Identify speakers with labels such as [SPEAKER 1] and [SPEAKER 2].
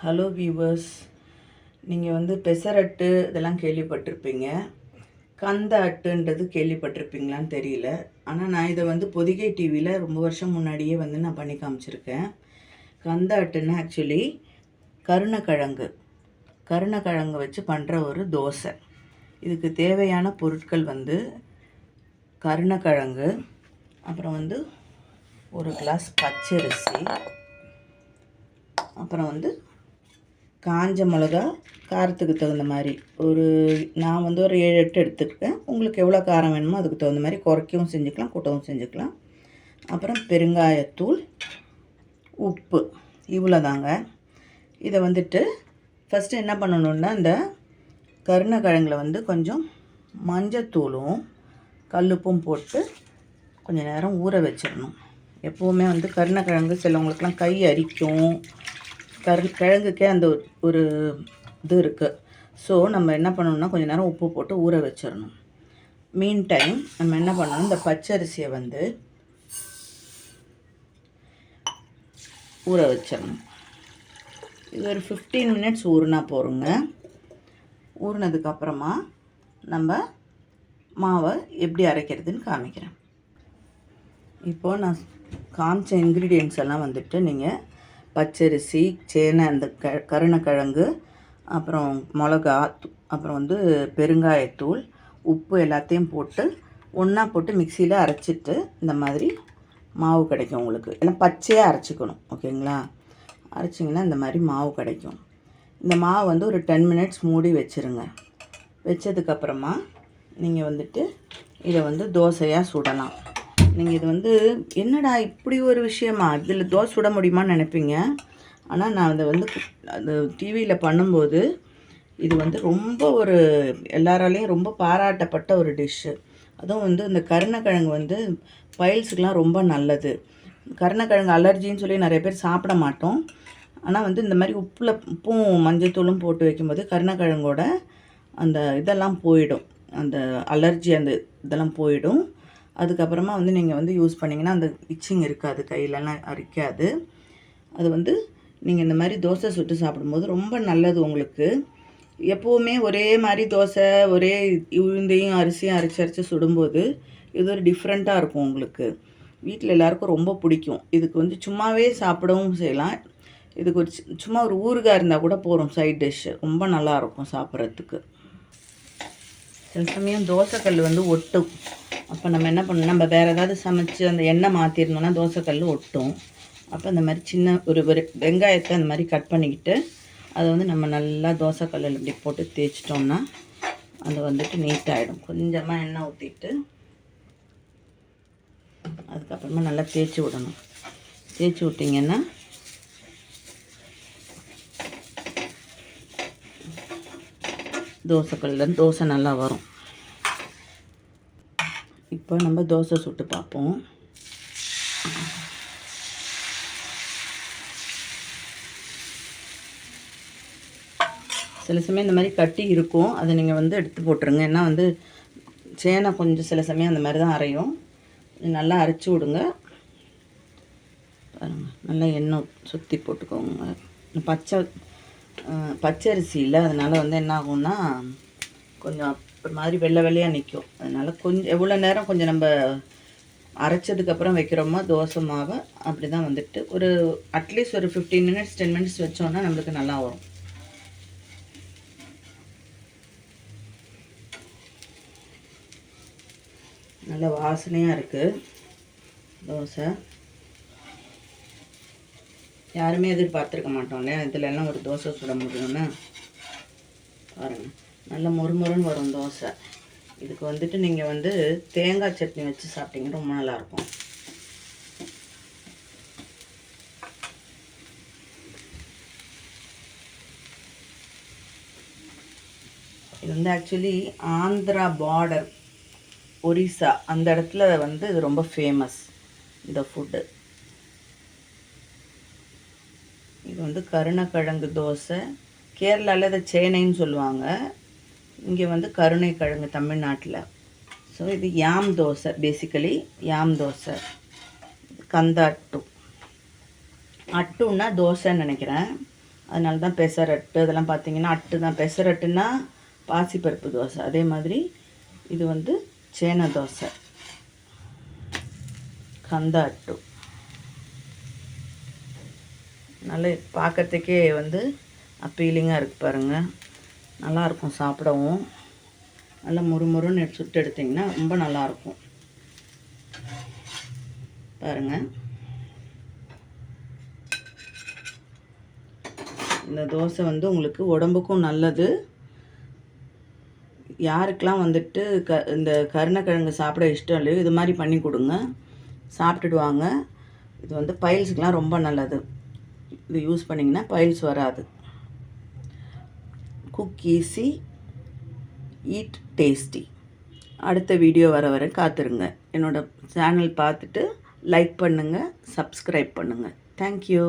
[SPEAKER 1] Hello viewers, நீங்கள் வந்து பெசரட்டு இதெல்லாம் கேள்விப்பட்டிருப்பீங்க. கந்த அட்டுன்றது கேள்விப்பட்டிருப்பீங்களான்னு தெரியல. ஆனால் நான் இதை வந்து பொதிகை டிவியில் ரொம்ப வருஷம் முன்னாடியே வந்து நான் பண்ணி காமிச்சிருக்கேன். கந்த அட்டுன்னு ஆக்சுவலி கருணக்கிழங்கு வச்சு பண்ணுற ஒரு தோசை. இதுக்கு தேவையான பொருட்கள் வந்து கருணக்கிழங்கு, அப்புறம் வந்து ஒரு கிளாஸ் பச்சரிசி, அப்புறம் வந்து காஞ்ச மிளகா காரத்துக்கு தகுந்த மாதிரி நான் வந்து ஒரு 7-8 எடுத்துக்கிட்டேன். உங்களுக்கு எவ்வளோ காரம் வேணுமோ அதுக்கு தகுந்த மாதிரி குறைக்கவும் செஞ்சுக்கலாம், கூட்டவும் செஞ்சுக்கலாம். அப்புறம் பெருங்காயத்தூள், உப்பு, இவ்வளோ தாங்க. இதை வந்துட்டு ஃபஸ்ட்டு என்ன பண்ணணுன்னா, இந்த கருணக்கிழங்குல வந்து கொஞ்சம் மஞ்சத்தூளும் கல்லுப்பும் போட்டு கொஞ்சம் நேரம் ஊற வச்சிடணும். எப்போவுமே வந்து கருணக்கிழங்கு சிலவங்களுக்கெல்லாம் கை அரிக்கும். கிழங்குக்கே அந்த ஒரு இது இருக்குது. ஸோ நம்ம என்ன பண்ணணும்னா கொஞ்சம் நேரம் உப்பு போட்டு ஊற வச்சிடணும். மீன் டைம் நம்ம என்ன பண்ணணும், இந்த பச்சரிசியை வந்து ஊற வச்சிடணும். இது ஒரு 15 மினிட்ஸ் ஊறினா போகிறோங்க. ஊறினதுக்கப்புறமா நம்ம மாவை எப்படி அரைக்கிறதுன்னு காமிக்கிறேன். இப்போது நான் காமிச்ச இன்க்ரீடியன்ட்ஸ் எல்லாம் வந்துட்டு நீங்கள் பச்சரிசி, சேனை, அந்த கருணக்கிழங்கு, அப்புறம் மிளகா, அப்புறம் வந்து பெருங்காயத்தூள், உப்பு எல்லாத்தையும் போட்டு ஒன்றா போட்டு மிக்சியில் அரைச்சிட்டு இந்த மாதிரி மாவு கிடைக்கும் உங்களுக்கு. எல்லாம் பச்சையாக அரைச்சிக்கணும், ஓகேங்களா? அரைச்சிங்கன்னா இந்த மாதிரி மாவு கிடைக்கும். இந்த மாவு வந்து ஒரு 10 மினிட்ஸ் மூடி வச்சுருங்க. வச்சதுக்கப்புறமா நீங்கள் வந்துட்டு இதை வந்து தோசையாக சுடலாம். நீங்கள் இது வந்து என்னடா இப்படி ஒரு விஷயமா, இதில் தோசை சுட முடியுமான்னு நினைப்பீங்க. ஆனால் நான் அதை வந்து அது டிவியில் பண்ணும்போது இது வந்து ரொம்ப ஒரு எல்லாராலையும் ரொம்ப பாராட்டப்பட்ட ஒரு டிஷ்ஷு. அதுவும் வந்து இந்த கருணக்கிழங்கு வந்து பைல்ஸுக்கெலாம் ரொம்ப நல்லது. கருணக்கிழங்கு அலர்ஜின்னு சொல்லி நிறைய பேர் சாப்பிட மாட்டோம். ஆனால் வந்து இந்த மாதிரி உப்பும் மஞ்சத்தூளும் போட்டு வைக்கும்போது கருணக்கிழங்கோட அந்த இதெல்லாம் போயிடும், அந்த அலர்ஜி அந்த இதெல்லாம் போயிடும். அதுக்கப்புறமா வந்து நீங்கள் வந்து யூஸ் பண்ணிங்கன்னா அந்த இச்சிங் இருக்காது, கையிலலாம் அரிக்காது. அது வந்து நீங்கள் இந்த மாதிரி தோசை சுட்டு சாப்பிடும்போது ரொம்ப நல்லது உங்களுக்கு. எப்போவுமே ஒரே மாதிரி தோசை ஒரே உளுந்தையும் அரிசியும் அரைச்சி சுடும்போது இது ஒரு டிஃப்ரெண்ட்டாக இருக்கும் உங்களுக்கு. வீட்டில் எல்லாருக்கும் ரொம்ப பிடிக்கும். இதுக்கு வந்து சும்மாவே சாப்பிடவும் செய்யலாம். இதுக்கு ஒரு சும்மா ஒரு ஊறுகாய் இருந்தால் கூட போகிறோம், சைட் டிஷ்ஷு. ரொம்ப நல்லாயிருக்கும் சாப்பிட்றதுக்கு. சில சமயம் தோசைக்கல் வந்து ஒட்டும். அப்போ நம்ம என்ன பண்ணணும், நம்ம வேறு ஏதாவது சமைச்சு அந்த எண்ணெய் மாற்றிருந்தோம்னா தோசைக்கல் ஒட்டும். அப்போ இந்த மாதிரி சின்ன ஒரு வெங்காயத்தை அந்த மாதிரி கட் பண்ணிக்கிட்டு அதை வந்து நம்ம நல்லா தோசைக்கல்லில் இப்படி போட்டு தேய்ச்சிட்டோம்னா அது வந்துட்டு நீட்டாகிடும். கொஞ்சமாக எண்ணெய் ஊற்றிட்டு அதுக்கப்புறமா நல்லா தேய்ச்சி விடணும். தேய்ச்சி விட்டிங்கன்னா தோசைக்கல்லில் தோசை நல்லா வரும். இப்போ நம்ம தோசை சுட்டு பார்ப்போம். சில சமயம் இந்த மாதிரி கட்டி இருக்கும், அதை நீங்கள் வந்து எடுத்து போட்டுருங்க. ஏன்னா வந்து சேனை கொஞ்சம் சில சமயம் அந்த மாதிரி தான் அரையும். நல்லா அரைச்சி விடுங்க. பாருங்கள், நல்லா எண்ணெய் சுற்றி போட்டுக்கோங்க. பச்சரிசி இல்லை, அதனால் வந்து என்ன ஆகும்னா கொஞ்சம் ஒரு மாதிரி வெள்ளை வெள்ளையாக நிற்கும். அதனால் கொஞ்சம் எவ்வளோ நேரம் கொஞ்சம் நம்ம அரைச்சதுக்கப்புறம் வைக்கிறோமோ தோசை மாவை, அப்படி தான் வந்துட்டு ஒரு அட்லீஸ்ட் ஒரு 15 மினிட்ஸ் 10 மினிட்ஸ் வச்சோன்னா நம்மளுக்கு நல்லா வரும். நல்ல வாசனையாக இருக்குது தோசை. யாருமே எதிர்பார்த்துருக்க மாட்டோம் இல்லையா, இதில் எல்லாம் ஒரு தோசை சுட முடியும்னு. பாருங்கள், நல்ல மொறுமொறுன்னு வரும் தோசை. இதுக்கு வந்துட்டு நீங்கள் வந்து தேங்காய் சட்னி வச்சு சாப்பிட்டீங்கன்னா ரொம்ப நல்லாயிருக்கும். இது வந்து ஆக்சுவலி ஆந்திரா பார்டர், ஒரிசா அந்த இடத்துல வந்து இது ரொம்ப ஃபேமஸ் இந்த ஃபுட்டு. இது வந்து கருணக்கிழங்கு தோசை. கேரளாவில் இதை சேனைன்னு சொல்லுவாங்க, இங்கே வந்து கருணைக்கிழங்கு தமிழ்நாட்டில். ஸோ இது யாம் தோசை, பேசிக்கலி யாம் தோசை. கந்த அட்டுன்னா தோசைன்னு நினைக்கிறேன். அதனால தான் பெசரட்டு அதெல்லாம் பார்த்தீங்கன்னா அட்டு தான். பெசரட்டுன்னா பாசிப்பருப்பு தோசை. அதே மாதிரி இது வந்து சேனை தோசை, கந்த அட்டு. நல்ல பார்க்கறதுக்கே வந்து அப்பீலிங்காக இருக்குது பாருங்கள். நல்லாயிருக்கும் சாப்பிடவும். நல்லா முறுமுறுன்னு சுட்டு எடுத்திங்கன்னா ரொம்ப நல்லாயிருக்கும் பாருங்கள். இந்த தோசை வந்து உங்களுக்கு உடம்புக்கும் நல்லது. யாருக்கெல்லாம் வந்துட்டு இந்த கருணக்கிழங்கு சாப்பிட இஷ்டம் இல்லையோ இது மாதிரி பண்ணி கொடுங்க, சாப்பிட்டுடுவாங்க. இது வந்து பைல்ஸுக்கெலாம் ரொம்ப நல்லது. இது யூஸ் பண்ணிங்கன்னா பைல்ஸ் வராது. Cook easy, eat tasty. அடுத்த வீடியோ வர காத்துருங்க. என்னோடய சேனல் பார்த்துட்டு லைக் பண்ணுங்கள், சப்ஸ்கிரைப் பண்ணுங்கள். தேங்க்யூ.